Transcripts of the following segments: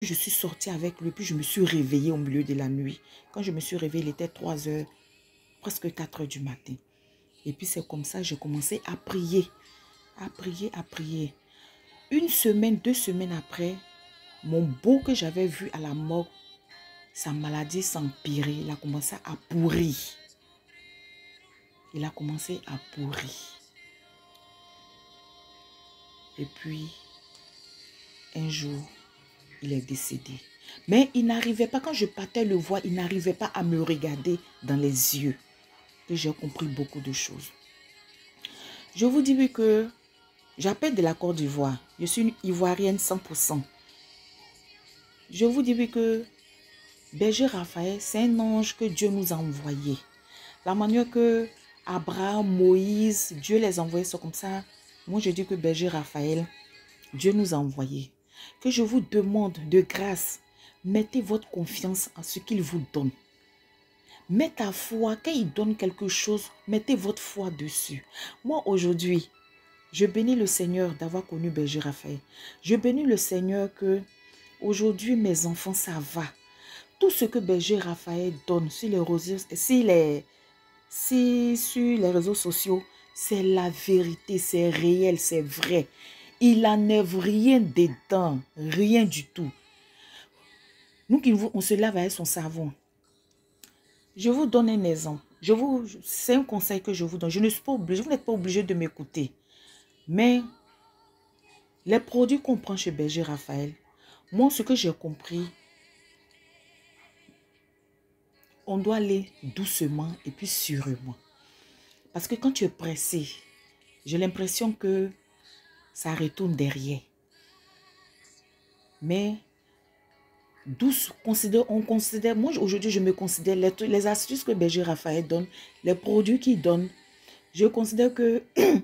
Je suis sortie avec lui, puis je me suis réveillée au milieu de la nuit. Quand je me suis réveillée, il était 3 heures, presque 4 heures du matin. Et puis c'est comme ça, j'ai commencé à prier, à prier, à prier. Une semaine, 2 semaines après, mon beau que j'avais vu à la mort, sa maladie s'empirait. Il a commencé à pourrir. Il a commencé à pourrir. Et puis, un jour, il est décédé. Mais il n'arrivait pas, quand je partais le voir, il n'arrivait pas à me regarder dans les yeux. Et j'ai compris beaucoup de choses. Je vous dis oui que j'appelle de la Côte d'Ivoire. Je suis une Ivoirienne 100%. Je vous dis oui que Berger Raphaël, c'est un ange que Dieu nous a envoyé. La manière que Abraham, Moïse, Dieu les a envoyés, c'est comme ça. Moi, je dis que Berger Raphaël, Dieu nous a envoyés. Que je vous demande de grâce, mettez votre confiance en ce qu'il vous donne. Mettez ta foi, quand il donne quelque chose, mettez votre foi dessus. Moi, aujourd'hui, je bénis le Seigneur d'avoir connu Berger Raphaël. Je bénis le Seigneur que aujourd'hui, mes enfants, ça va. Tout ce que Berger Raphaël donne sur les réseaux sociaux, c'est la vérité, c'est réel, c'est vrai. Il n'enlève rien dedans, rien du tout. Nous, on se lave avec son savon. Je vous donne un exemple. C'est un conseil que je vous donne. Je ne suis pas obligée, vous n'êtes pas obligé de m'écouter. Mais les produits qu'on prend chez Berger Raphaël, moi, ce que j'ai compris, on doit aller doucement et puis sûrement. Parce que quand tu es pressé, j'ai l'impression que ça retourne derrière. Mais douce, on considère, moi aujourd'hui je me considère, les astuces que Berger Raphaël donne, les produits qu'il donne, je considère que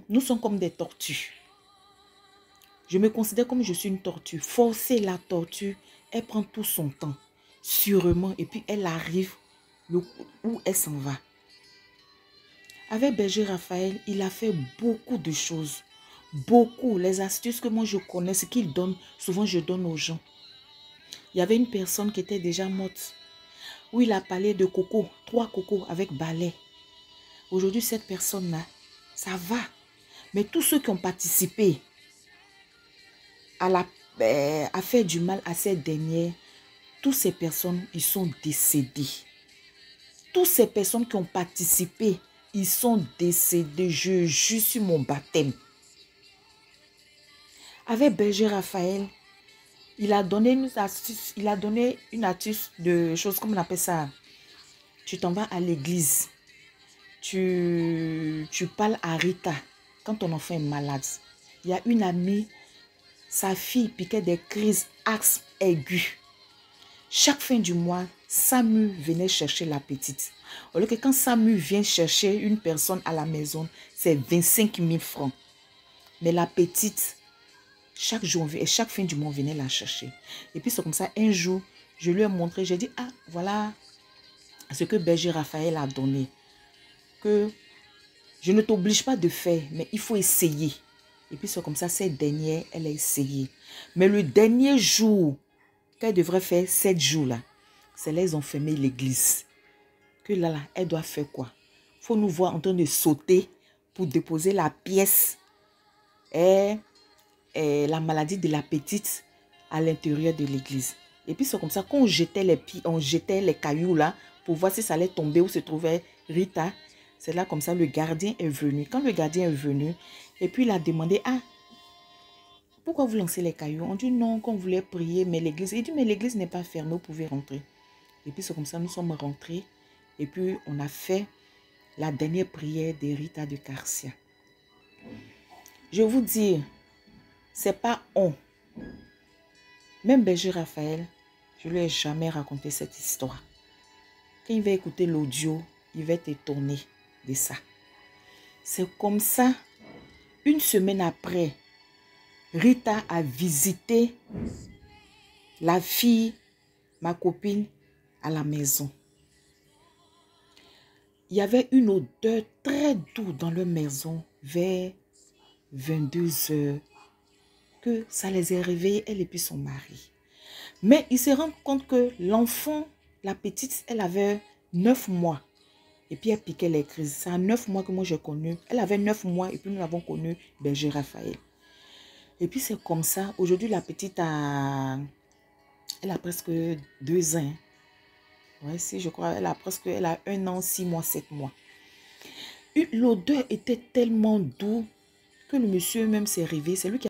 nous sommes comme des tortues. Je me considère comme je suis une tortue. Forcer la tortue, elle prend tout son temps, sûrement, et puis elle arrive où elle s'en va. Avec Berger Raphaël, il a fait beaucoup de choses. Beaucoup. Les astuces que moi je connais, ce qu'il donne, souvent je donne aux gens. Il y avait une personne qui était déjà morte, où il a parlé de coco, 3 cocos avec balai. Aujourd'hui, cette personne-là, ça va. Mais tous ceux qui ont participé à faire du mal à cette dernière, toutes ces personnes, ils sont décédés. Toutes ces personnes qui ont participé, ils sont décédés. Je jure sur mon baptême. Avec Berger Raphaël, il a donné une astuce de choses, comme on appelle ça. Tu t'en vas à l'église. Tu parles à Rita quand ton enfant est malade. Il y a une amie, sa fille piquait des crises axes aigus. Chaque fin du mois, Samu venait chercher la petite. Au lieu que quand Samu vient chercher une personne à la maison, c'est 25 000 francs. Mais la petite, chaque fin du mois, on venait la chercher. Et puis c'est comme ça, un jour, je lui ai montré, j'ai dit, ah, voilà ce que Berger Raphaël a donné. Que je ne t'oblige pas de faire, mais il faut essayer. Et puis c'est comme ça, cette dernière, elle a essayé. Mais le dernier jour qu'elle devrait faire, 7 jours là, c'est là ils ont fermé l'église. Que là, elle doit faire quoi? Il faut nous voir en train de sauter pour déposer la pièce et la maladie de la petite à l'intérieur de l'église. Et puis c'est comme ça qu'on jetait les cailloux là pour voir si ça allait tomber où se trouvait Rita. C'est là comme ça le gardien est venu. Quand le gardien est venu, et puis il a demandé, ah, pourquoi vous lancez les cailloux? On dit non, qu'on voulait prier, mais l'église. Il dit, mais l'église n'est pas fermée, vous pouvez rentrer. Et puis c'est comme ça, nous sommes rentrés. Et puis on a fait la dernière prière de Rita de Carcia. Je vous dis, c'est pas on. Même Berger Raphaël, je lui ai jamais raconté cette histoire. Quand il va écouter l'audio, il va être étonné de ça. C'est comme ça, une semaine après, Rita a visité la fille, ma copine, à la maison. Il y avait une odeur très douce dans leur maison vers 22 heures que ça les a réveillés, elle et puis son mari. Mais il se rend compte que l'enfant, la petite, elle avait 9 mois. Et puis elle piquait les crises. C'est à 9 mois que moi j'ai connu. Elle avait 9 mois et puis nous l'avons connu Berger Raphaël. Et puis c'est comme ça. Aujourd'hui, la petite a... Elle a presque 2 ans. Ouais, si, je crois. Elle a 1 an, 6 mois, 7 mois. L'odeur était tellement douce que le monsieur même s'est réveillé. C'est lui qui